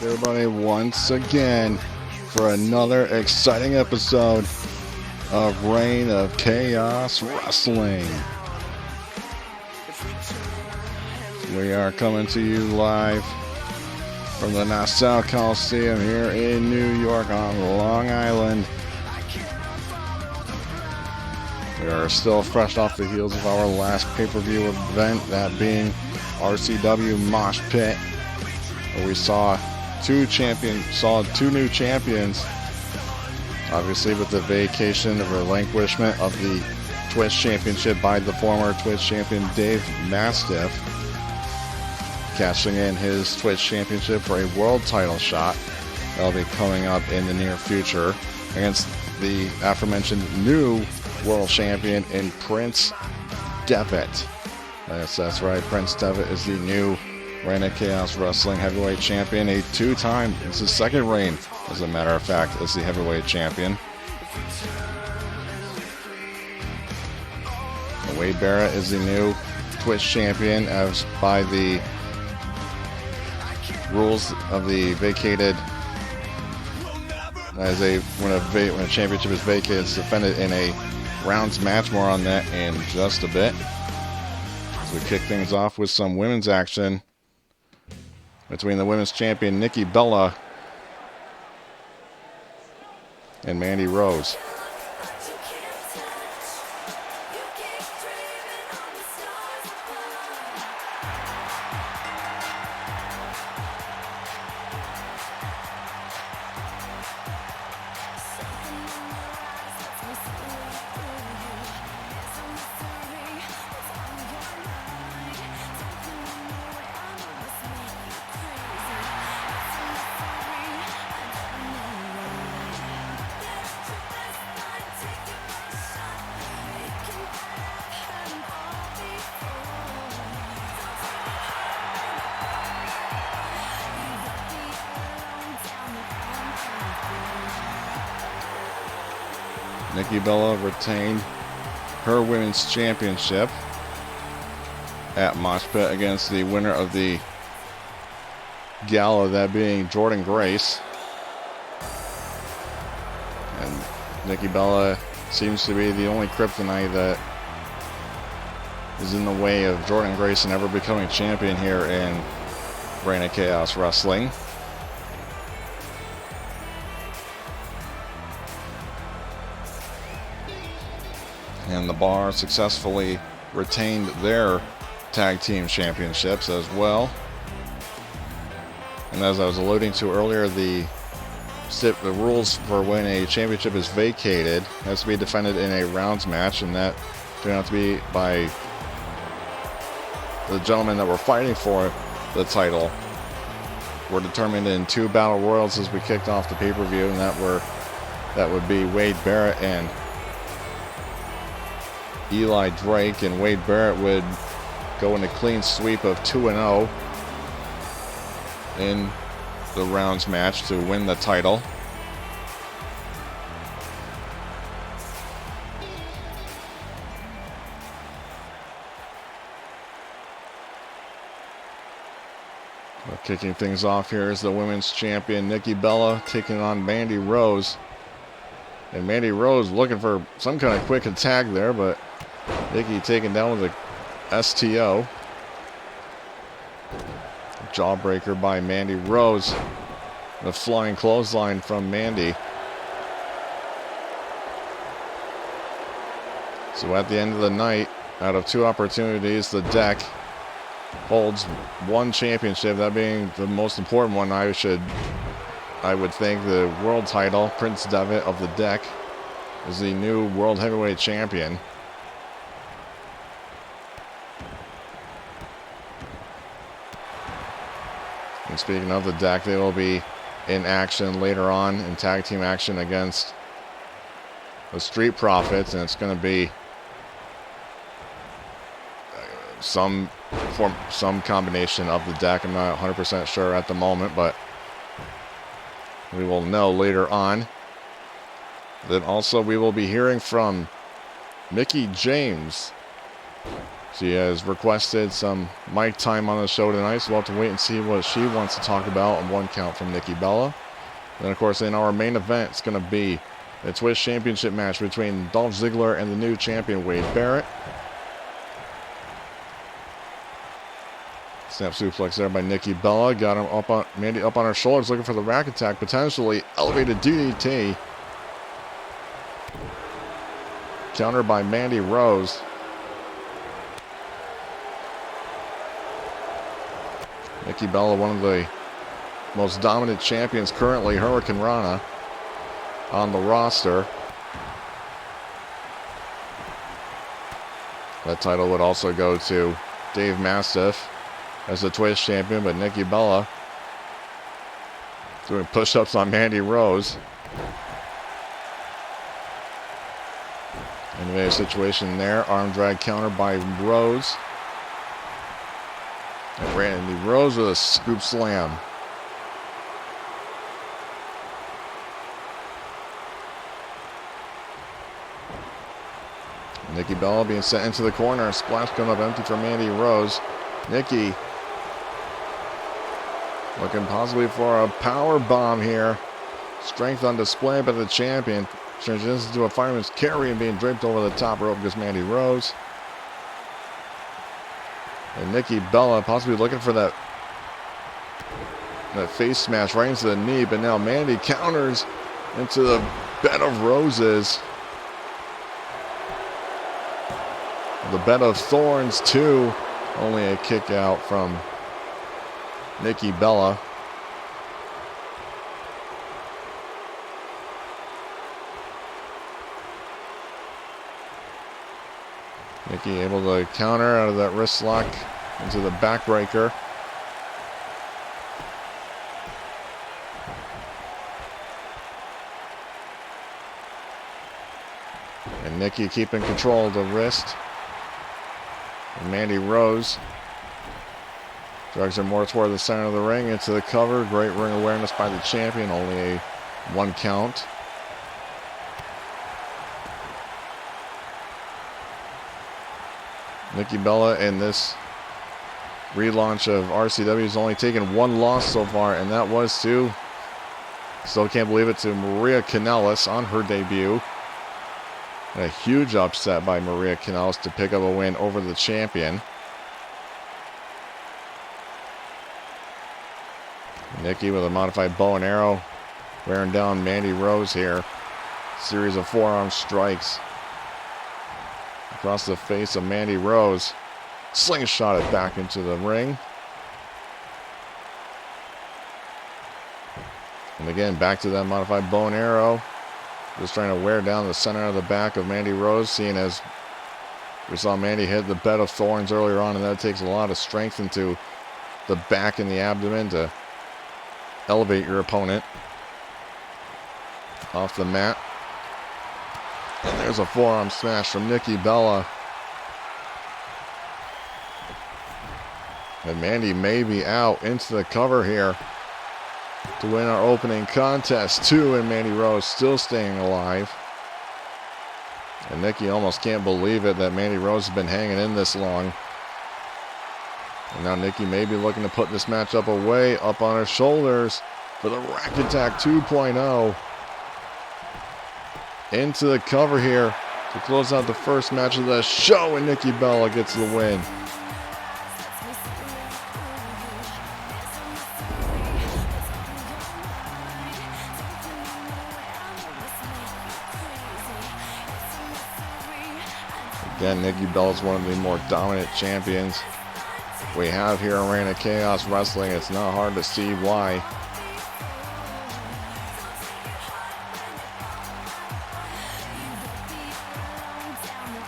Everybody once again for another exciting episode of Reign of Chaos Wrestling. We are coming to you live from the Nassau Coliseum here in New York on Long Island. We are still fresh off the heels of our last pay-per-view event, that being RCW Mosh Pit, where we saw two new champions, obviously with the vacation, the relinquishment of the Twitch Championship by the former Twitch champion Dave Mastiff, cashing in his Twitch Championship for a world title shot that'll be coming up in the near future against the aforementioned new world champion in Prince Devitt. Yes, that's right, Prince Devitt is the new Reign of Chaos Wrestling heavyweight champion, a two-time, it's his second reign, as a matter of fact, as the heavyweight champion. Wade Barrett is the new Twitch champion, as by the rules of the vacated, when a championship is vacated, it's defended in a rounds match. More on that in just a bit. As we kick things off with some women's action between the women's champion Nikki Bella and Mandy Rose. Nikki Bella retained her women's championship at Mosh Pit against the winner of the gala, that being Jordynne Grace. And Nikki Bella seems to be the only kryptonite that is in the way of Jordynne Grace and ever becoming champion here in Reign of Chaos Wrestling. And the Bar successfully retained their tag team championships as well. And as I was alluding to earlier, the rules for when a championship is vacated has to be defended in a rounds match, and that turned out to be by the gentlemen that were fighting for the title were determined in two battle royals as we kicked off the pay-per-view, and that would be Wade Barrett and Eli Drake, and Wade Barrett would go in a clean sweep of 2-0 in the rounds match to win the title. Well, kicking things off here is the women's champion Nikki Bella taking on Mandy Rose. And Mandy Rose looking for some kind of quick attack there, but Nikki taken down with a STO. Jawbreaker by Mandy Rose. The flying clothesline from Mandy. So at the end of the night, out of two opportunities, the deck holds one championship, that being the most important one. I would think the world title. Prince Devitt of the deck is the new world heavyweight champion. And speaking of the deck, they will be in action later on in tag team action against the Street Profits, and it's going to be some combination of the deck. I'm not 100% sure at the moment, but we will know later on. Then also we will be hearing from Mickie James She has requested some mic time on the show tonight, so we'll have to wait and see what she wants to talk about on 1 count from Nikki Bella. Then, of course, in our main event, it's going to be the Twist Championship match between Dolph Ziggler and the new champion, Wade Barrett. Snap suplex there by Nikki Bella. Got him up on Mandy up on her shoulders, looking for the rack attack. Potentially elevated DDT. Countered by Mandy Rose. Nikki Bella, one of the most dominant champions currently, Hurricane Rana, on the roster. That title would also go to Dave Mastiff as the Twist champion, but Nikki Bella doing push-ups on Mandy Rose. Innovative situation there. Arm drag counter by Rose. And Randy Rose with a scoop slam. Nikki Bella being sent into the corner. Splash coming up empty for Mandy Rose. Nikki looking possibly for a power bomb here. Strength on display by the champion. Transitions into a fireman's carry and being draped over the top rope against Mandy Rose. And Nikki Bella possibly looking for that face smash right into the knee, but now Mandy counters into the bed of roses. The bed of thorns too. Only a kick out from Nikki Bella. Nikki able to counter out of that wrist lock into the backbreaker. And Nikki keeping control of the wrist. And Mandy Rose drags her more toward the center of the ring into the cover. Great ring awareness by the champion. Only a 1 count. Nikki Bella in this relaunch of RCW has only taken 1 loss so far, and that was to, still can't believe it, to Maria Kanellis on her debut. And a huge upset by Maria Kanellis to pick up a win over the champion. Nikki with a modified bow and arrow, wearing down Mandy Rose here. Series of forearm strikes across the face of Mandy Rose. Slingshot it back into the ring. And again, back to that modified bow and arrow. Just trying to wear down the center of the back of Mandy Rose, seeing as we saw Mandy hit the bed of thorns earlier on, and that takes a lot of strength into the back and the abdomen to elevate your opponent off the mat. And there's a forearm smash from Nikki Bella. And Mandy may be out into the cover here to win our opening contest. 2, and Mandy Rose still staying alive. And Nikki almost can't believe it that Mandy Rose has been hanging in this long. And now Nikki may be looking to put this matchup away, up on her shoulders for the Rack Attack 2.0. Into the cover here to close out the first match of the show, and Nikki Bella gets the win. Again, Nikki Bella is one of the more dominant champions we have here in Reign of Chaos Wrestling. It's not hard to see why.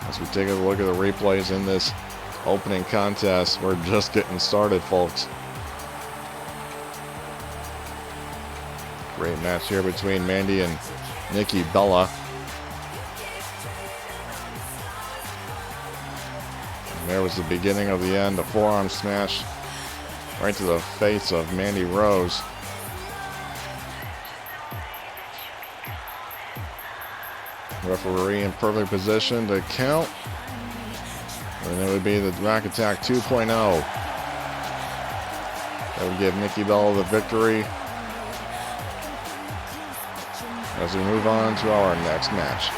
As we take a look at the replays in this opening contest, we're just getting started, folks. Great match here between Mandy and Nikki Bella. And there was the beginning of the end, a forearm smash right to the face of Mandy Rose. Referee in perfect position to count. And it would be the Rack Attack 2.0. That would give Nikki Bella the victory as we move on to our next match.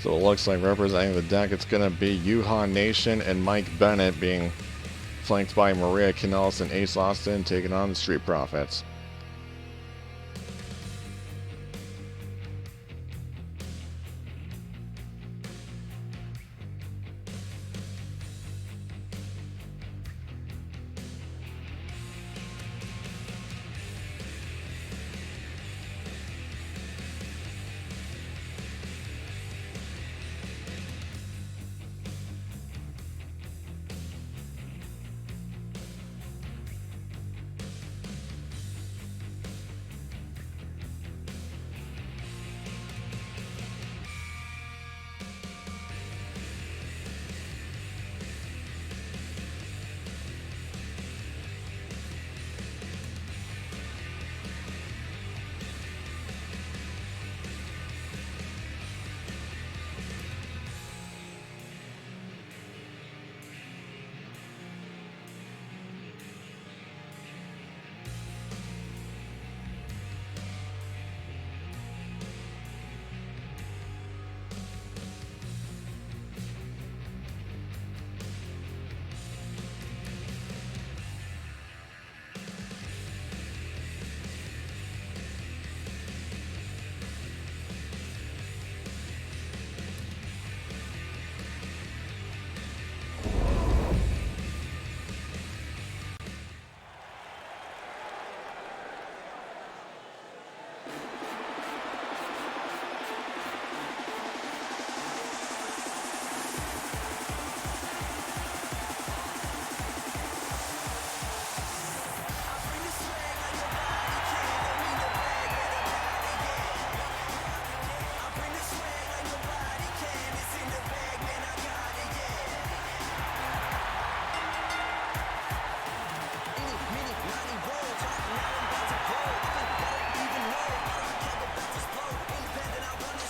So it looks like representing the deck, it's going to be Yuha Nation and Mike Bennett, being flanked by Maria Kanellis and Ace Austin, taking on the Street Profits.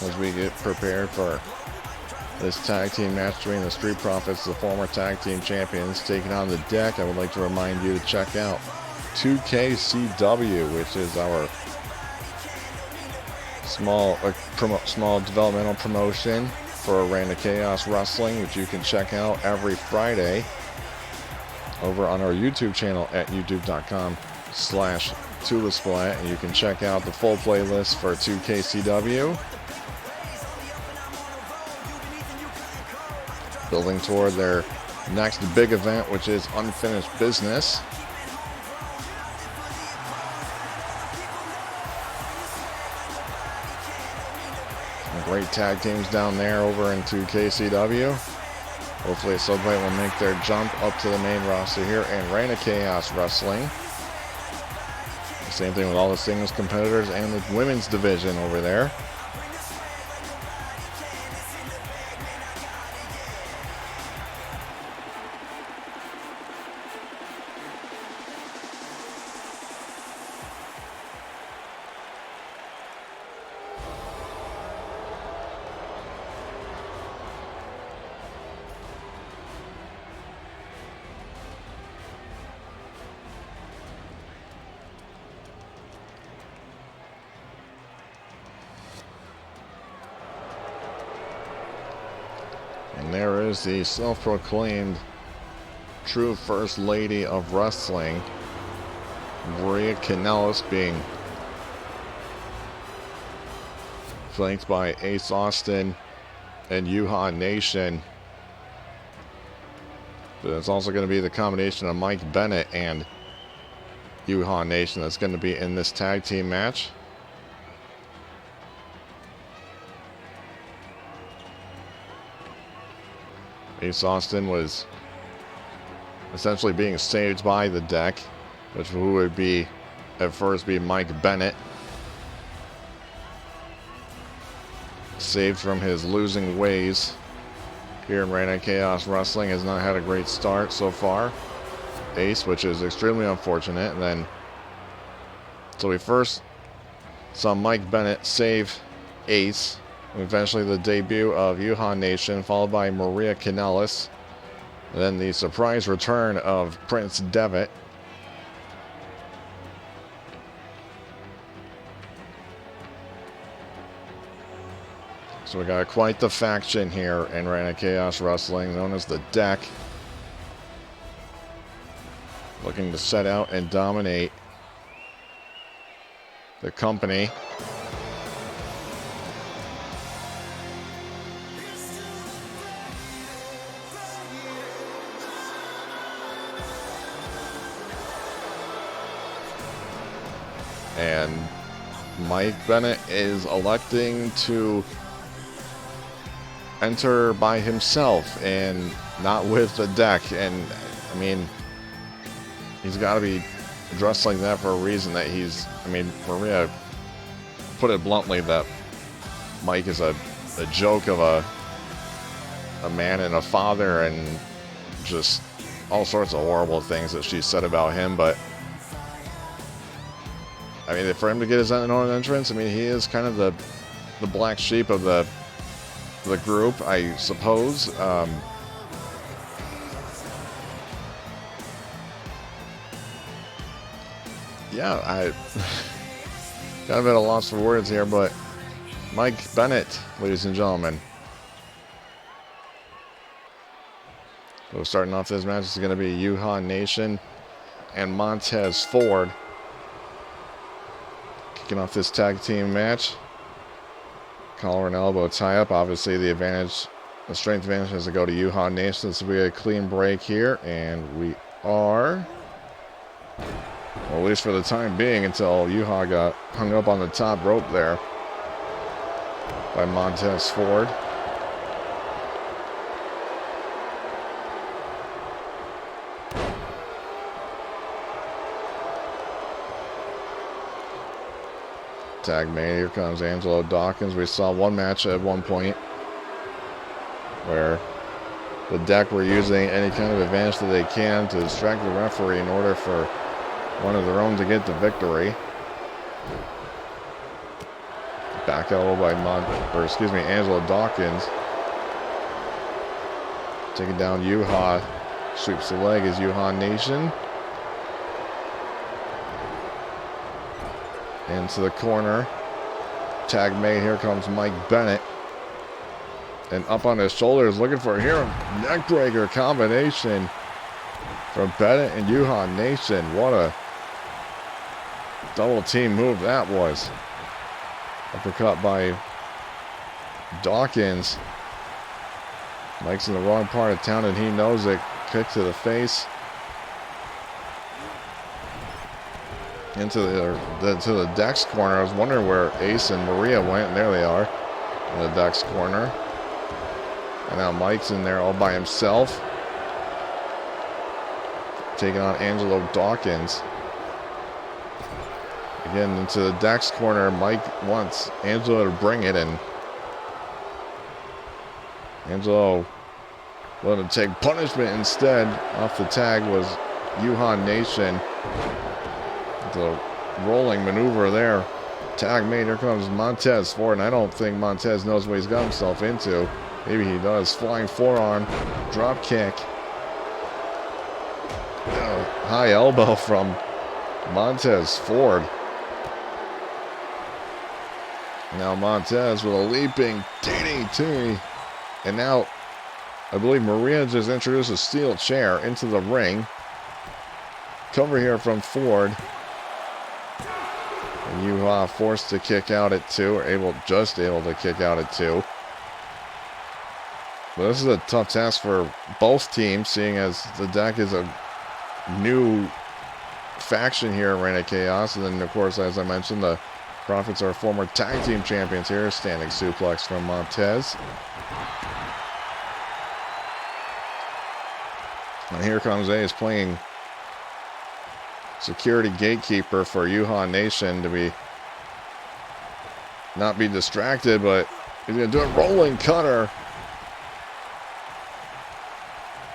As we get prepared for this tag team match between the Street Profits, the former tag team champions, taking on the deck, I would like to remind you to check out 2KCW, which is our small developmental promotion for Arena Chaos Wrestling, which you can check out every Friday over on our YouTube channel at youtube.com/Tubasplat, and you can check out the full playlist for 2KCW. Building toward their next big event, which is Unfinished Business. Some great tag teams down there over in 2KCW. Hopefully at some point will make their jump up to the main roster here in Arena Chaos Wrestling. Same thing with all the singles competitors and the women's division over there. And there is the self-proclaimed true First Lady of Wrestling, Maria Kanellis, being flanked by Ace Austin and Yuha Nation. But it's also going to be the combination of Mike Bennett and Yuha Nation that's going to be in this tag team match. Ace Austin was essentially being saved by the deck, which would be at first be Mike Bennett. saved from his losing ways here in Reign of Chaos Wrestling. Has not had a great start so far. Ace, which is extremely unfortunate. And then, so we first saw Mike Bennett save Ace. And eventually the debut of Yuhan Nation, followed by Maria Kanellis. And then the surprise return of Prince Devitt. So we got quite the faction here in Reign of Chaos Wrestling, known as the Deck. Looking to set out and dominate the company. And Mike Bennett is electing to enter by himself and not with the Deck. And I mean, he's got to be dressed like that for a reason. That he's, I mean, Maria put it bluntly that Mike is a joke of a man and a father, and just all sorts of horrible things that she said about him. But I mean, for him to get his own entrance, I mean, he is kind of the black sheep of the group, I suppose. Yeah, I kind of at a loss for words here, but Mike Bennett, ladies and gentlemen. So starting off this match is going to be Yuhan Nation and Montez Ford. Kicking off this tag team match. Collar and elbow tie-up. Obviously, the strength advantage has to go to Yuhan Nation. This will be a clean break here, and we are, well, at least for the time being, until Yuha got hung up on the top rope there by Montez Ford. Tag made. Here comes Angelo Dawkins. We saw one match at one point where the Deck were using any kind of advantage that they can to distract the referee in order for one of their own to get the victory. Back elbow by Angelo Dawkins. Taking down Yuha. Sweeps the leg as Yuhan Nation. Into the corner. Tag made. Here comes Mike Bennett. And up on his shoulders, looking for a hero neckbreaker combination from Bennett and Yuhan Nation. What a double team move that was. Uppercut by Dawkins. Mike's in the wrong part of town and he knows it. Kick to the face. Into the Deck's corner. I was wondering where Ace and Maria went, and there they are in the Deck's corner. And now Mike's in there all by himself, taking on Angelo Dawkins. Again, into the Deck's corner. Mike wants Angelo to bring it, and Angelo wanted to take punishment instead. Off the tag was Yuhan Nation. The rolling maneuver there. Tag made. Here comes Montez Ford, and I don't think Montez knows what he's got himself into. Maybe he does. Flying forearm, drop kick. High elbow from Montez Ford. Now Montez with a leaping DDT. And now I believe Maria just introduced a steel chair into the ring. Cover here from Ford. And Yuha forced to kick out at 2, or just able to kick out at 2. But this is a tough task for both teams, seeing as the Deck is a new faction here in Reign of Chaos. And then, of course, as I mentioned, the Profits are former tag team champions here. Standing suplex from Montez. And here comes Ace playing security gatekeeper for Yuhan Nation to not be distracted, but He's going to do a rolling cutter.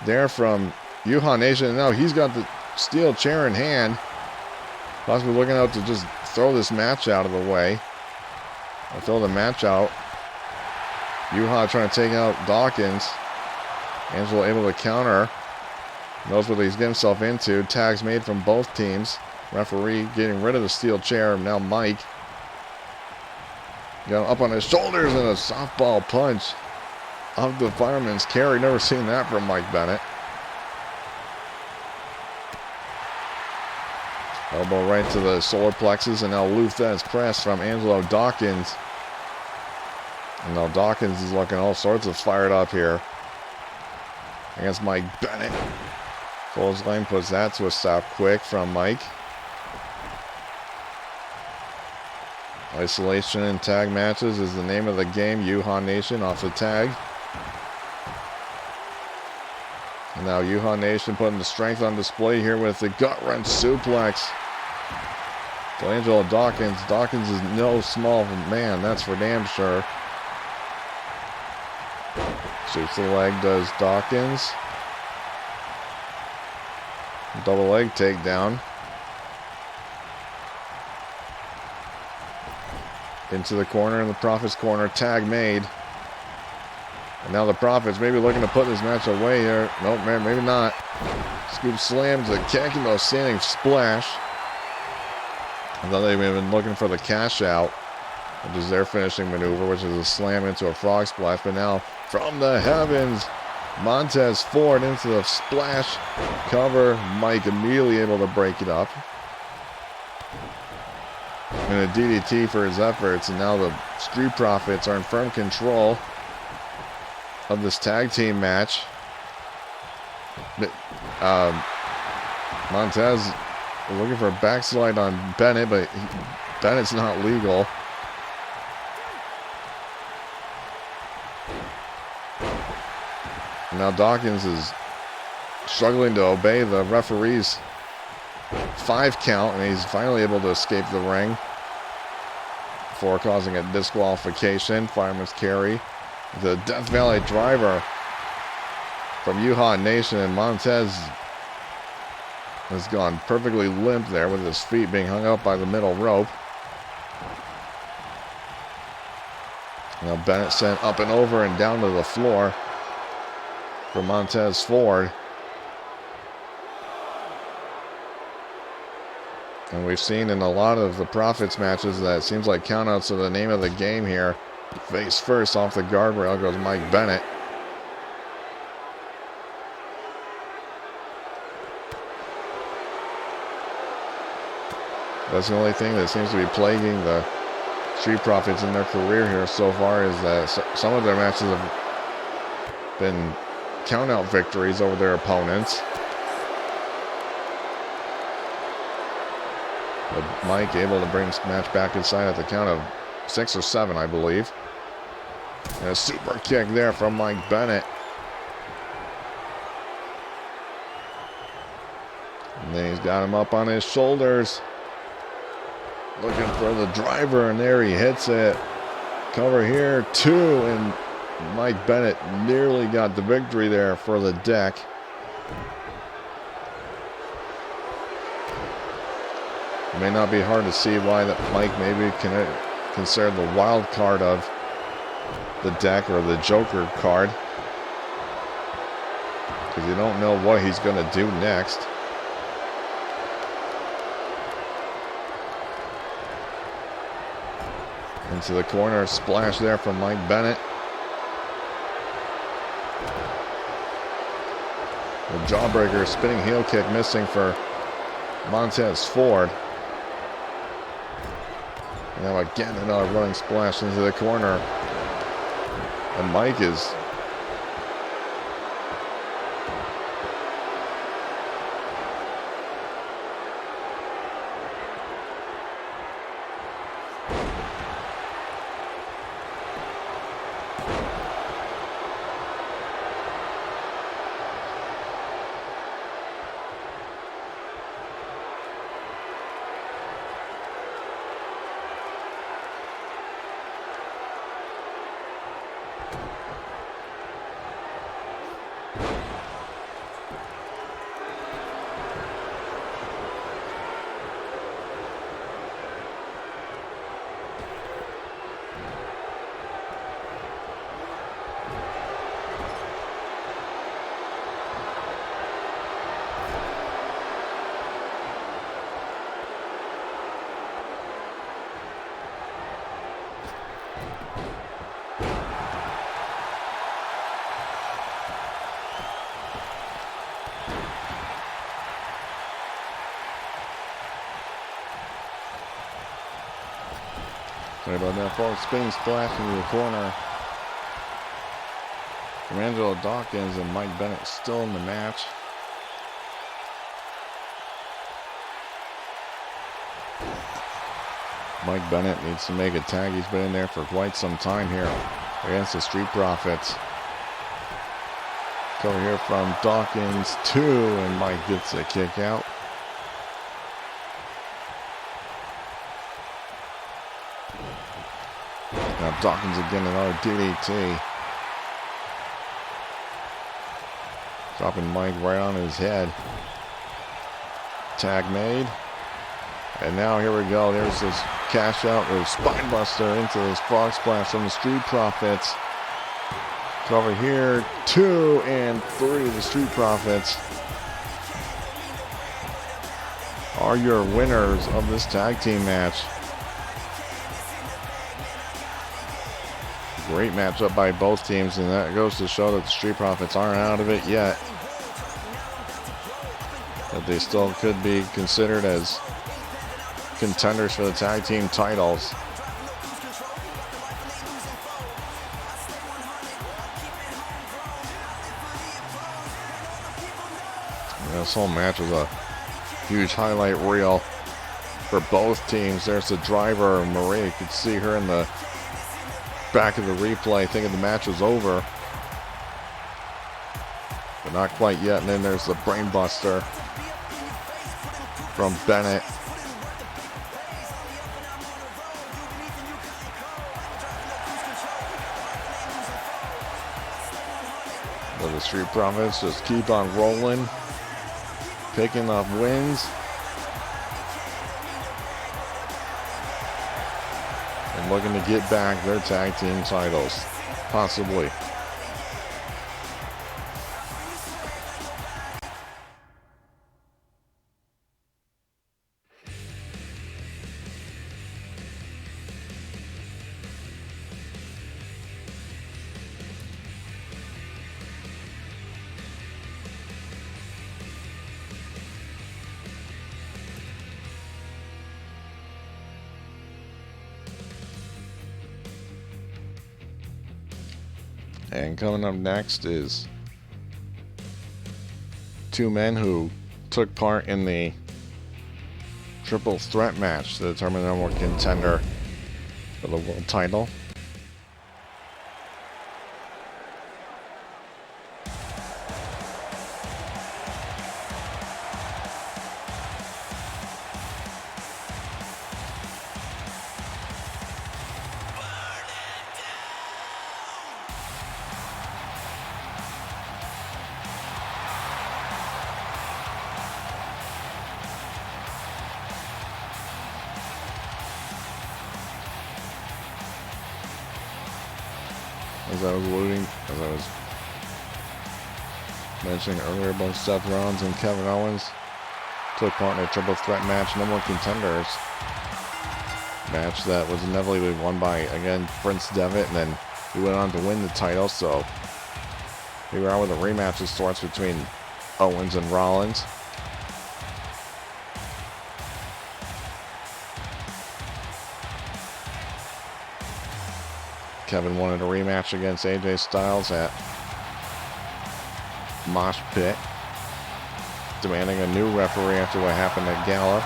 There from GAW Nation. Now he's got the steel chair in hand. Possibly looking out to just throw this match out of the way. Or throw the match out. GAW trying to take out Dawkins. Angelo able to counter. Knows what he's getting himself into. Tags made from both teams. Referee getting rid of the steel chair. Now Mike. Got him up on his shoulders and a softball punch off the fireman's carry. Never seen that from Mike Bennett. Elbow right to the solar plexus, and now Luthez press from Angelo Dawkins. And now Dawkins is looking all sorts of fired up here against Mike Bennett. Clothesline puts that to a stop quick from Mike. Isolation and tag matches is the name of the game. GAW Nation off the tag. And now GAW Nation putting the strength on display here with the gut wrench suplex. To Angelo Dawkins. Dawkins is no small man, that's for damn sure. Shoots the leg, does Dawkins. Double leg takedown. Into the corner, in the Profits corner, tag made. And now the Profits maybe looking to put this match away here. Nope, maybe not. Scoop slams the Kakino standing splash. I thought they've been looking for the cash out, which is their finishing maneuver, which is a slam into a frog splash. But now from the heavens, Montez Ford into the splash cover. Mike immediately able to break it up. And a DDT for his efforts, and now the Street Profits are in firm control of this tag team match. Montez looking for a backslide on Bennett, but Bennett's not legal. And now Dawkins is struggling to obey the referee's 5 count, and he's finally able to escape the ring before causing a disqualification. Fireman's carry. The Death Valley driver from GAW Nation, and Montez has gone perfectly limp there with his feet being hung up by the middle rope. Now Bennett sent up and over and down to the floor for Montez Ford. And we've seen in a lot of the Profits matches that it seems like countouts are the name of the game here. Face first off the guardrail goes Mike Bennett. That's the only thing that seems to be plaguing the Street Profits in their career here so far, is that some of their matches have been countout victories over their opponents. But Mike able to bring this match back inside at the count of 6 or 7, I believe. And a super kick there from Mike Bennett. And then he's got him up on his shoulders. Looking for the driver, and there he hits it. Cover here, 2, and Mike Bennett nearly got the victory there for the deck. It may not be hard to see why that Mike maybe considered the wild card of the deck, or the Joker card, because you don't know what he's going to do next. Into the corner, splash there from Mike Bennett. The jawbreaker, spinning heel kick missing for Montez Ford. And now again another running splash into the corner. And Mike is Sorry about that, folks. Spinning splash into the corner. Angelo Dawkins and Mike Bennett still in the match. Mike Bennett needs to make a tag. He's been in there for quite some time here against the Street Profits. Cover here from Dawkins, 2, and Mike gets a kick out. Now Dawkins again, another DDT. Dropping Mike right on his head. Tag made. And now here we go. There's this cash out or spine buster into this frog splash from the Street Profits. Cover here, 2 and 3. The Street Profits are your winners of this tag team match. Great matchup by both teams, and that goes to show that the Street Profits aren't out of it yet. That they still could be considered as contenders for the tag team titles. This whole match was a huge highlight reel for both teams. There's the driver, Marie. You could see her in the back of the replay thinking the match was over, but not quite yet. And then there's the brain buster from Bennett. But the Street Profits just keep on rolling, picking up wins. And looking to get back their tag team titles, possibly. And coming up next is 2 men who took part in the triple threat match to determine the number one contender for the world title. As I was mentioning earlier, both Seth Rollins and Kevin Owens took part in a triple threat match, number one contenders match that was inevitably won by, again, Prince Devitt, and then he went on to win the title. So here we are with a rematch of sorts between Owens and Rollins. Kevin wanted a rematch against AJ Styles at Mosh Pit, demanding a new referee after what happened at Gala.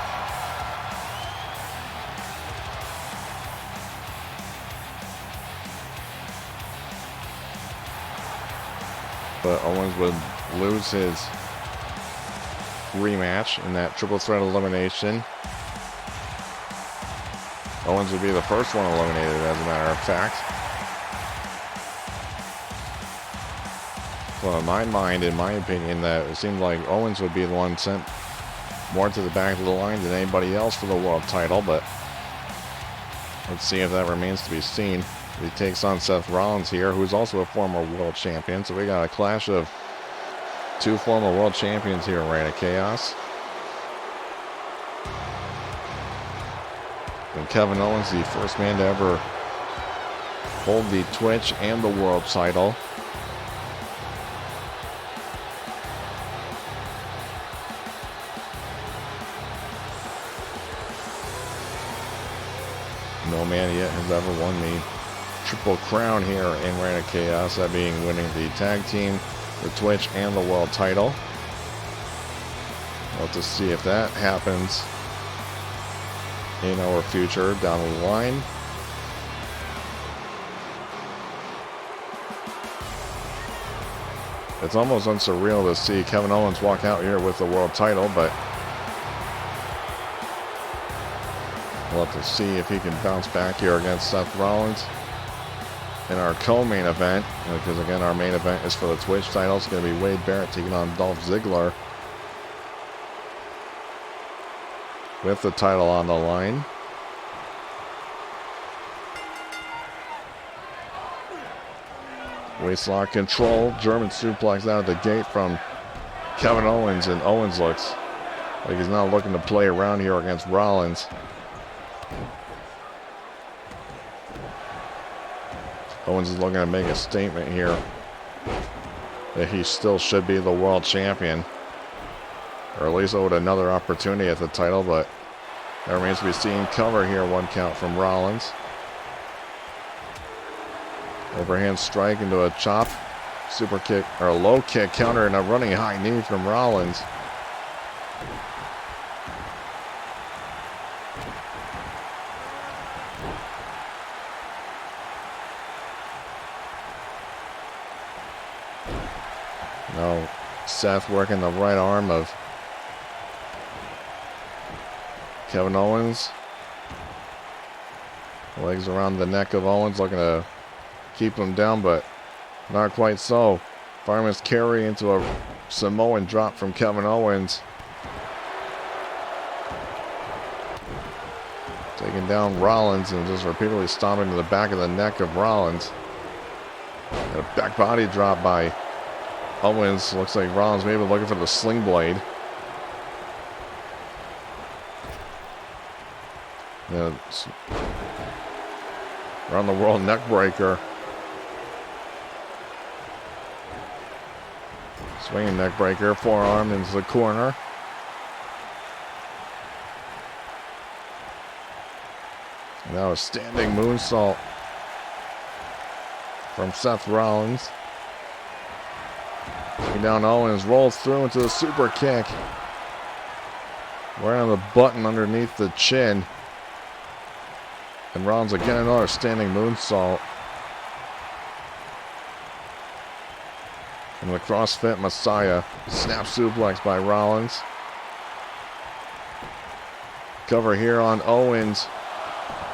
But Owens would lose his rematch in that triple threat elimination. Owens would be the first one eliminated, as a matter of fact. Well, in my mind, in my opinion, that it seemed like Owens would be the one sent more to the back of the line than anybody else for the world title, but let's see if that remains to be seen. He takes on Seth Rollins here, who's also a former world champion, so we got a clash of 2 former world champions here in Reign of Chaos. And Kevin Owens, the first man to ever hold the Twitch and the world title. No man yet has ever won the Triple Crown here in Reign of Chaos, that being winning the tag team, the Twitch, and the world title. We'll have to see if that happens in our future down the line. It's almost unsurreal to see Kevin Owens walk out here with the world title, but we'll have to see if he can bounce back here against Seth Rollins in our co-main event, because again, our main event is for the Twitch title. It's going to be Wade Barrett taking on Dolph Ziggler with the title on the line. Waistlock control, German suplex out of the gate from Kevin Owens, and Owens looks like he's not looking to play around here against Rollins. Owens is looking to make a statement here that he still should be the world champion, or at least owed another opportunity at the title, but that remains to be seen. Cover here, 1 count from Rollins. Overhand strike into a chop, super kick, or a low kick counter, and a running high knee from Rollins. Now Seth working the right arm of Kevin Owens. Legs around the neck of Owens, looking to keep him down, but not quite so. Fireman's carry into a Samoan drop from Kevin Owens. Taking down Rollins and just repeatedly stomping to the back of the neck of Rollins. And a back body drop by Owens. Looks like Rollins maybe looking for the sling blade. Around the world neck breaker. Swinging neck breaker, forearm into the corner. Now a standing moonsault from Seth Rollins. Taking down Owens, rolls through into the super kick. Right on the button underneath the chin. And Rollins again, another standing moonsault. And the CrossFit Messiah, snap suplex by Rollins. Cover here on Owens.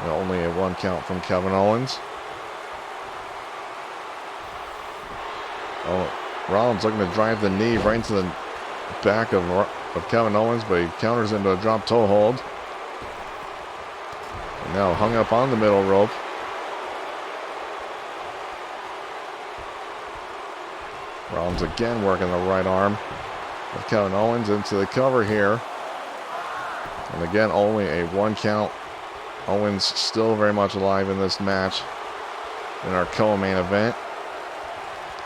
And only a 1 count from Kevin Owens. Oh, Rollins looking to drive the knee right into the back of Kevin Owens, but he counters into a drop toe hold. And now hung up on the middle rope. Rollins again working the right arm of Kevin Owens into the cover here. And again, only a 1 count. Owens still very much alive in this match in our co-main event.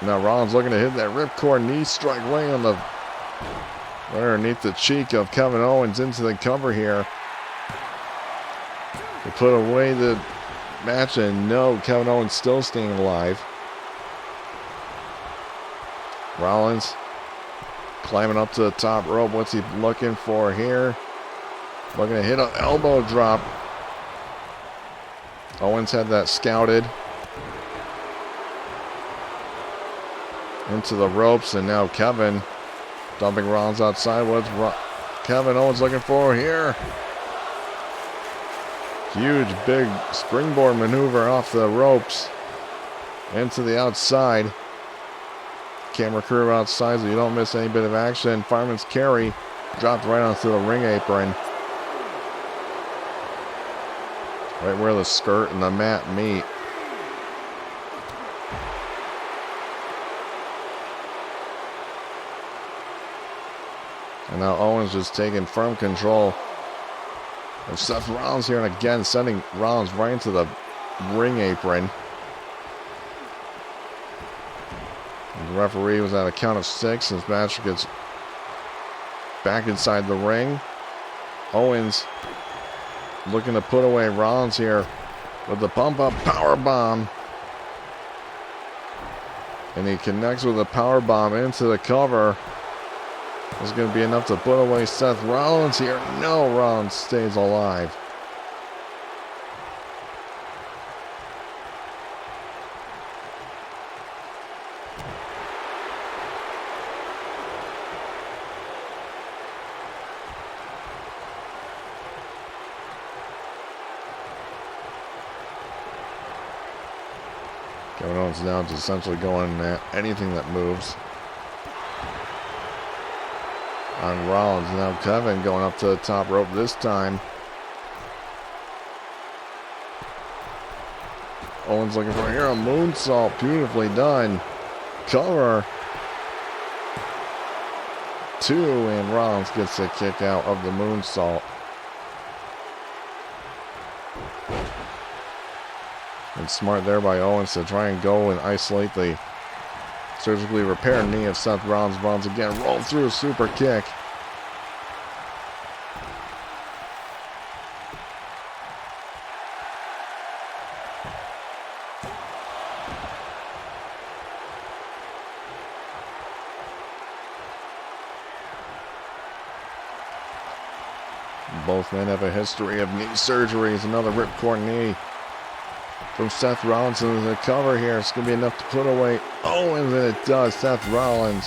Now Rollins looking to hit that ripcord knee strike laying on the right underneath the cheek of Kevin Owens into the cover here. To put away the match, and no, Kevin Owens still staying alive. Rollins climbing up to the top rope. What's he looking for here? Looking to hit an elbow drop. Owens had that scouted into the ropes, and now Kevin dumping Rollins outside. What's Kevin Owens looking for here? Huge, big springboard maneuver off the ropes into the outside. Camera crew outside so you don't miss any bit of action. Fireman's carry dropped right onto the ring apron. Right where the skirt and the mat meet. And now Owens just taking firm control of Seth Rollins here, and again sending Rollins right into the ring apron. And the referee was at a count of 6. This match gets back inside the ring. Owens looking to put away Rollins here with the pump-up power bomb. And he connects with a power bomb into the cover. It's going to be enough to put away Seth Rollins here. No, Rollins stays alive. Kevin Owens now just essentially going at anything that moves. On Rollins, now Kevin going up to the top rope this time. Owens looking for here a moonsault, beautifully done. Cover. 2, and Rollins gets the kick out of the moonsault. And smart there by Owens to try and go and isolate the surgically repaired knee of Seth Rollins. Rollins again rolled through a super kick. Both men have a history of knee surgeries. Another ripcord knee from Seth Rollins into the cover here. It's going to be enough to put away Owens, and it does. Seth Rollins.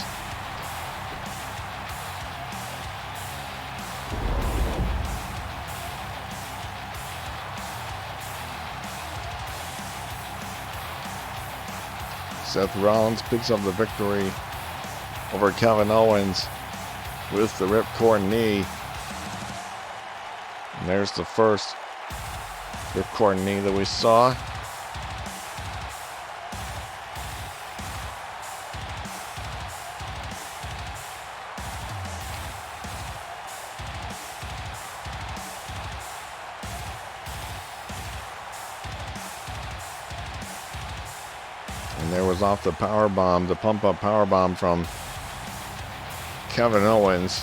Seth Rollins picks up the victory over Kevin Owens with the ripcord knee. And there's the first ripcord knee that we saw. And there was off the power bomb, the pump up power bomb from Kevin Owens.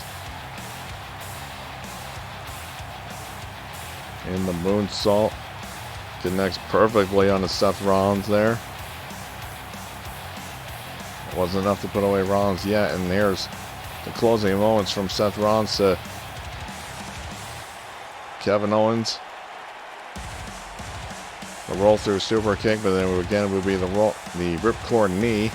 And the moonsault connects perfectly on the Seth Rollins there. It wasn't enough to put away Rollins yet, and there's the closing moments from Seth Rollins to Kevin Owens. The roll through super kick, but then again it would be the ripcord knee.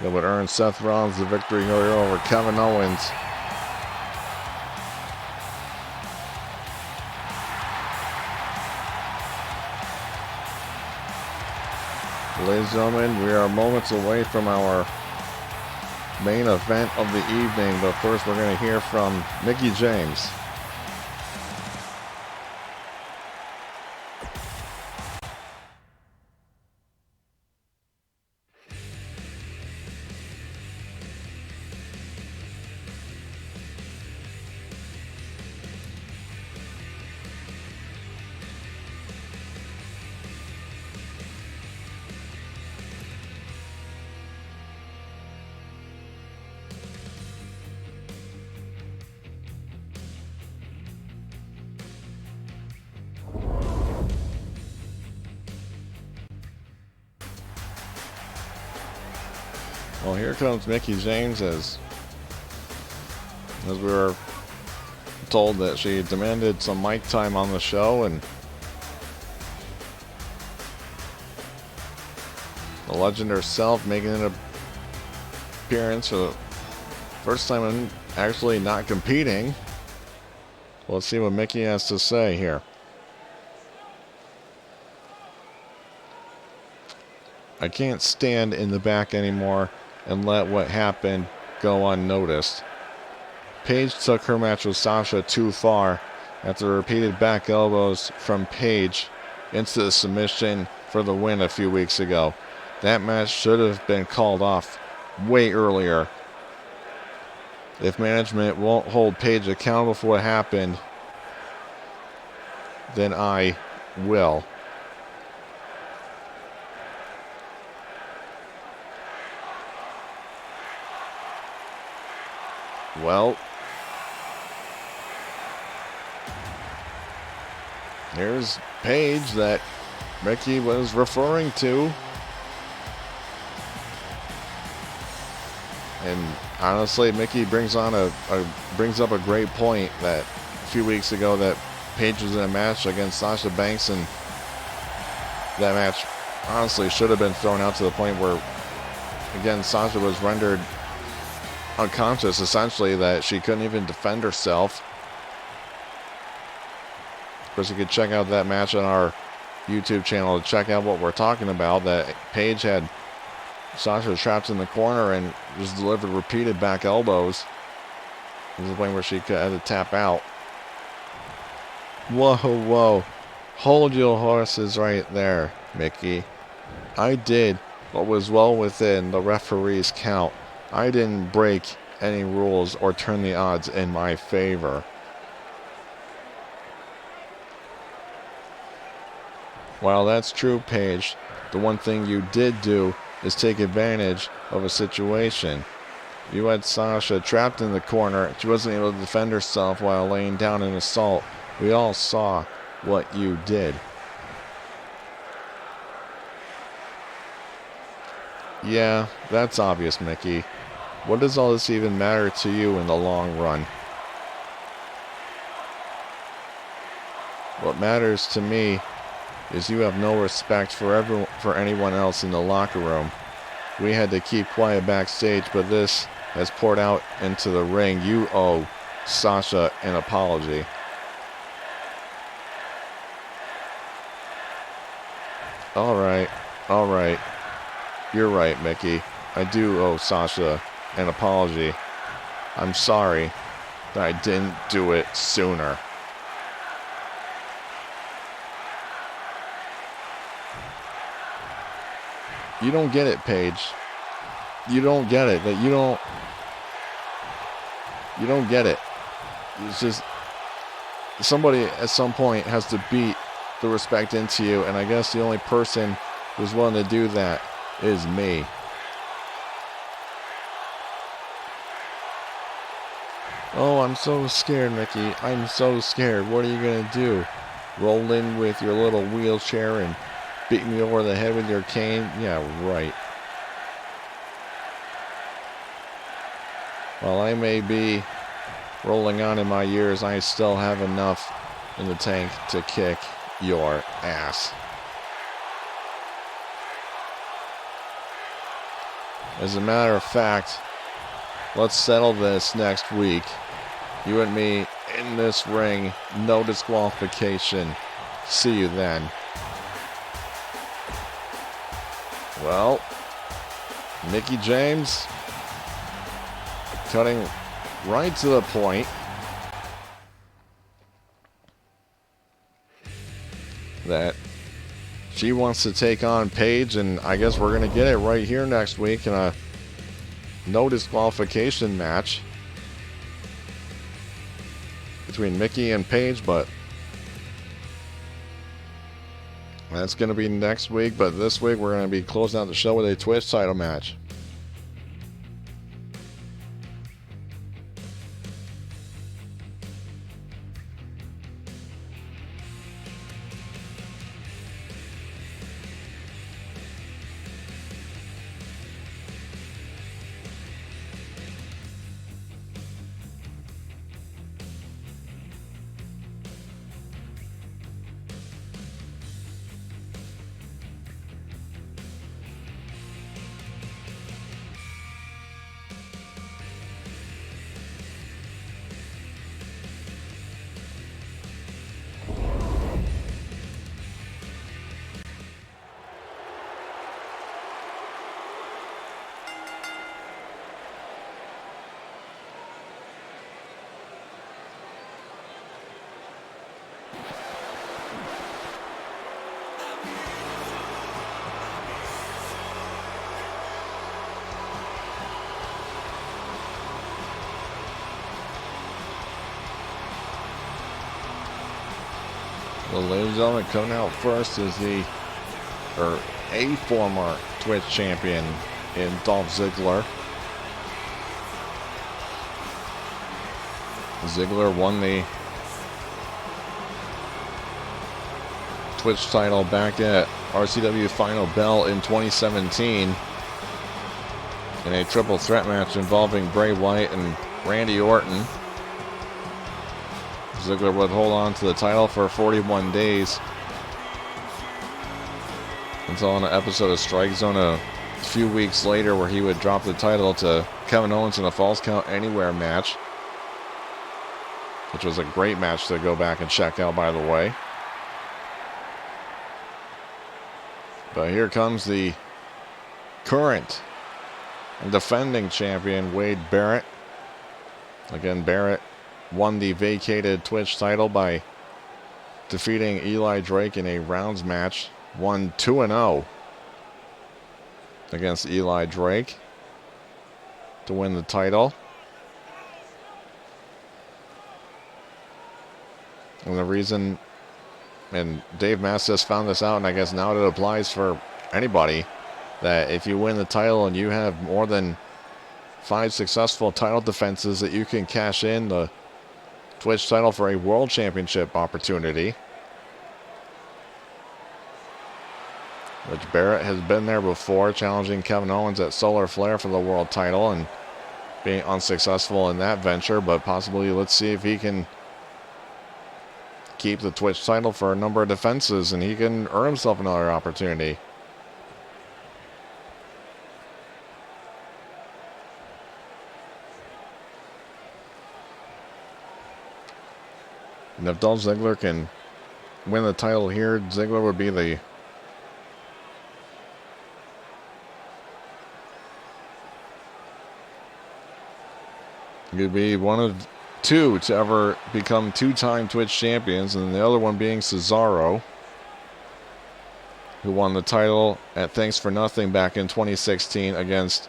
That would earn Seth Rollins the victory here over Kevin Owens. Ladies and gentlemen, we are moments away from our main event of the evening, but first we're going to hear from Mickie James. Well, here comes Mickie James as we were told that she demanded some mic time on the show, and the legend herself making an appearance for the first time and actually not competing. Let's see what Mickie has to say here. I can't stand in the back anymore and let what happened go unnoticed. Paige took her match with Sasha too far after repeated back elbows from Paige into the submission for the win a few weeks ago. That match should have been called off way earlier. If management won't hold Paige accountable for what happened, then I will. Well, Here's Paige that Mickey was referring to. And honestly, Mickey brings up a great point that a few weeks ago that Paige was in a match against Sasha Banks, and that match honestly should have been thrown out to the point where, again, Sasha was rendered unconscious, essentially, that she couldn't even defend herself. Of course, you could check out that match on our YouTube channel to check out what we're talking about, that Paige had Sasha trapped in the corner and just delivered repeated back elbows to the point where she had to tap out. Whoa, whoa. Hold your horses right there, Mickey. I did what was well within the referee's count. I didn't break any rules or turn the odds in my favor. While that's true, Paige, the one thing you did do is take advantage of a situation. You had Sasha trapped in the corner. She wasn't able to defend herself while laying down an assault. We all saw what you did. Yeah, that's obvious, Mickey. What does all this even matter to you in the long run? What matters to me is you have no respect for anyone else in the locker room. We had to keep quiet backstage, but this has poured out into the ring. You owe Sasha an apology. All right. You're right, Mickey. I do owe Sasha an apology. I'm sorry that I didn't do it sooner. You don't get it, Paige. You don't get it. You don't get it. It's just somebody at some point has to beat the respect into you, and I guess the only person who's willing to do that is me. Oh, I'm so scared, Mickey. I'm so scared. What are you gonna do? Roll in with your little wheelchair and beat me over the head with your cane? Yeah, right. While I may be rolling on in my years, I still have enough in the tank to kick your ass. As a matter of fact, let's settle this next week. You and me in this ring, no disqualification. See you then. Well, Mickie James cutting right to the point. That she wants to take on Paige, and I guess we're going to get it right here next week in a no disqualification match between Mickie and Paige, but that's going to be next week. But this week we're going to be closing out the show with a Twitch title match. Well, ladies and gentlemen, coming out first is a former Twitch champion in Dolph Ziggler. Ziggler won the Twitch title back at RCW Final Bell in 2017 in a triple threat match involving Bray Wyatt and Randy Orton. Ziggler would hold on to the title for 41 days until on an episode of StrikeZone a few weeks later where he would drop the title to Kevin Owens in a Falls Count Anywhere match, which was a great match to go back and check out, by the way. But here comes the current and defending champion, Wade Barrett. Again, Barrett won the vacated Twitch title by defeating Eli Drake in a rounds match. Won 2-0 against Eli Drake to win the title. And the reason, and Dave Mastis found this out, and I guess now it applies for anybody, that if you win the title and you have more than 5 successful title defenses, that you can cash in the Twitch title for a world championship opportunity. Which Barrett has been there before, challenging Kevin Owens at Solar Flare for the world title and being unsuccessful in that venture, but possibly let's see if he can keep the Twitch title for a number of defenses and he can earn himself another opportunity. And if Dolph Ziggler can win the title here, Ziggler would be the could be one of 2 to ever become 2-time Twitch champions, and the other one being Cesaro, who won the title at Thanks for Nothing back in 2016 against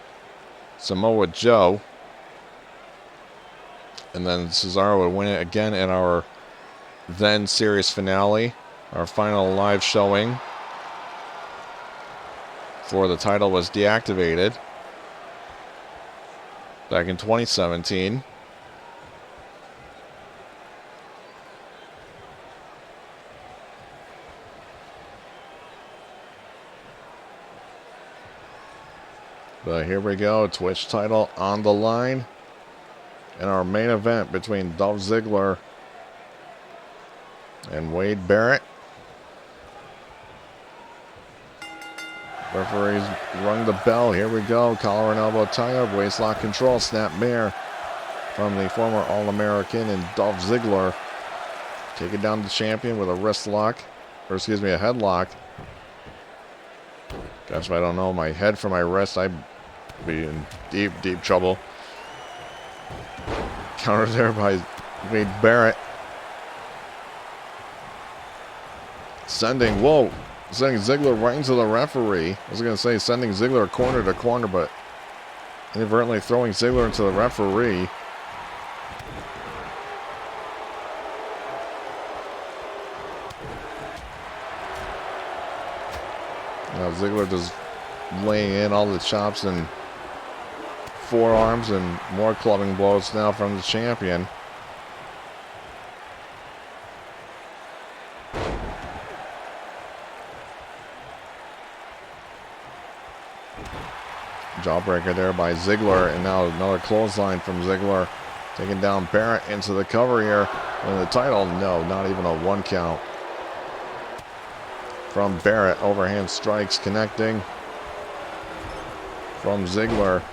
Samoa Joe. And then Cesaro would win it again in our then series finale, our final live showing for the title was deactivated back in 2017. But here we go, Twitch title on the line in our main event between Dolph Ziggler and Wade Barrett. Referees rung the bell. Here we go. Collar and elbow tie-up, waistlock control, snap mare from the former All-American and Dolph Ziggler. Taking down the champion with a wrist lock, or excuse me, a headlock. Gosh, if I don't know my head from my wrist, I'd be in deep, deep trouble. Countered there by Wade Barrett. Sending Ziggler right into the referee. I was going to say sending Ziggler corner to corner, but inadvertently throwing Ziggler into the referee. Now Ziggler just laying in all the chops and forearms and more clubbing blows now from the champion. Jawbreaker there by Ziggler, and now another clothesline from Ziggler, taking down Barrett into the cover here. And the title, no, not even a 1 count. From Barrett, overhand strikes connecting. From Ziggler,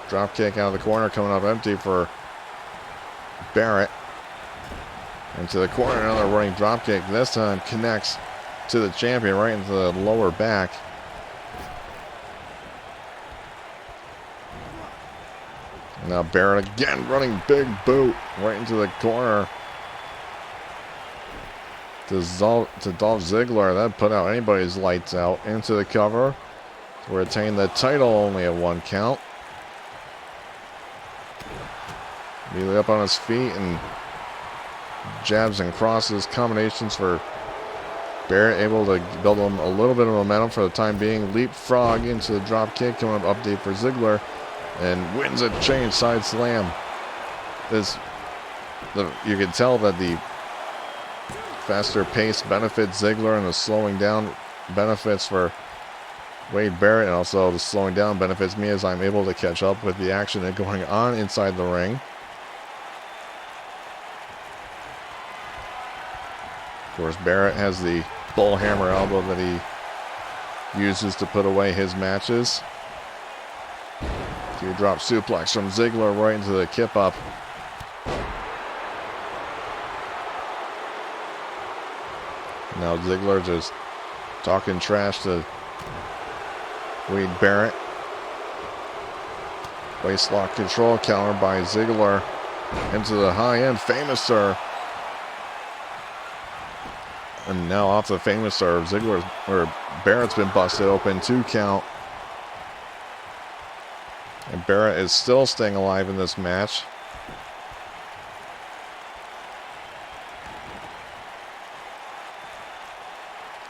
drop kick out of the corner, coming up empty for Barrett. Into the corner, another running drop kick. This time connects to the champion right into the lower back. Now Barrett again running big boot right into the corner to Dolph Ziggler. That put out anybody's lights out. Into the cover to retain the title, only a 1 count. Immediately up on his feet and jabs and crosses, combinations for Barrett, able to build him a little bit of momentum for the time being. Leapfrog into the drop kick, coming up update for Ziggler. And wins a chain side slam. You can tell that the faster pace benefits Ziggler, and the slowing down benefits for Wade Barrett, and also the slowing down benefits me as I'm able to catch up with the action that's going on inside the ring. Of course, Barrett has the bullhammer elbow that he uses to put away his matches. Teardrop suplex from Ziggler right into the kip up. Now Ziggler just talking trash to Wade Barrett. Waistlock control counter by Ziggler into the high-end Famouser. And now off the Famouser, Barrett's been busted open, 2 count. And Barrett is still staying alive in this match.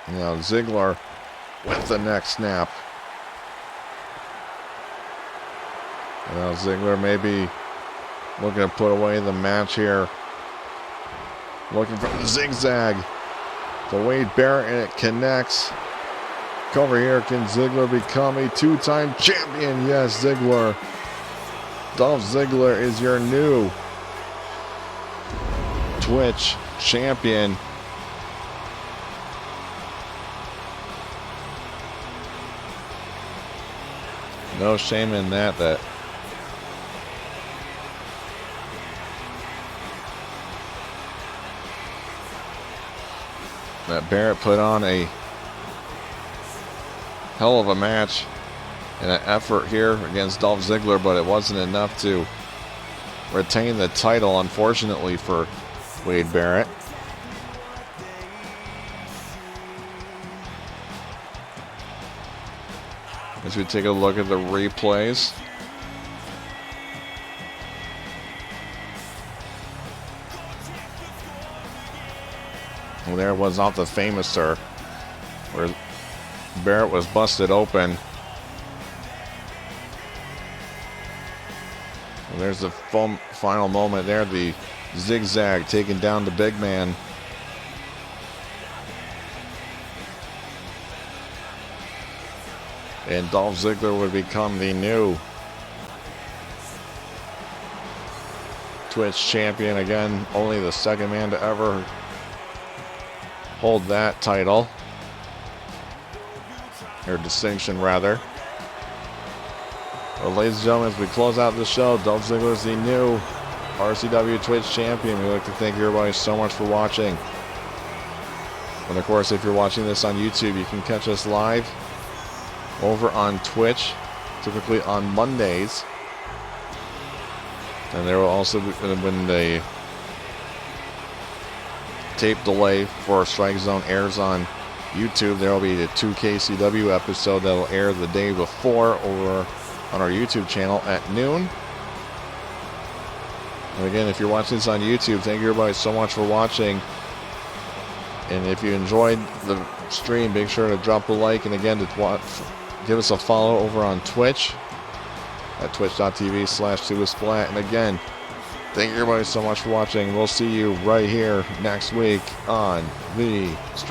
Now Ziggler with the neck snap. And now Ziggler maybe looking to put away the match here. Looking for the zigzag to Wade Barrett, and it connects. Cover here. Can Ziggler become a 2-time champion? Yes, Ziggler. Dolph Ziggler is your new Twitch champion. No shame in that. That Barrett put on a hell of a match and an effort here against Dolph Ziggler, but it wasn't enough to retain the title, unfortunately, for Wade Barrett. As we take a look at the replays. Well, there it was off the Famouser, where Barrett was busted open. Well, there's the final moment there, the zigzag taking down the big man. And Dolph Ziggler would become the new Twitch champion. Again, only the second man to ever hold that title, or distinction rather. Well, ladies and gentlemen, as we close out the show, Dolph Ziggler is the new RCW Twitch champion. We'd like to thank everybody so much for watching. And of course, if you're watching this on YouTube, you can catch us live over on Twitch, typically on Mondays. And there will also be, when the tape delay for StrikeZone airs on YouTube, there will be the 2KCW episode that will air the day before over on our YouTube channel at noon. And again, if you're watching this on YouTube, thank you everybody so much for watching. And if you enjoyed the stream, make sure to drop a like, and again, to give us a follow over on Twitch at twitch.tv/Tubasplat. And again, thank you everybody so much for watching. We'll see you right here next week on the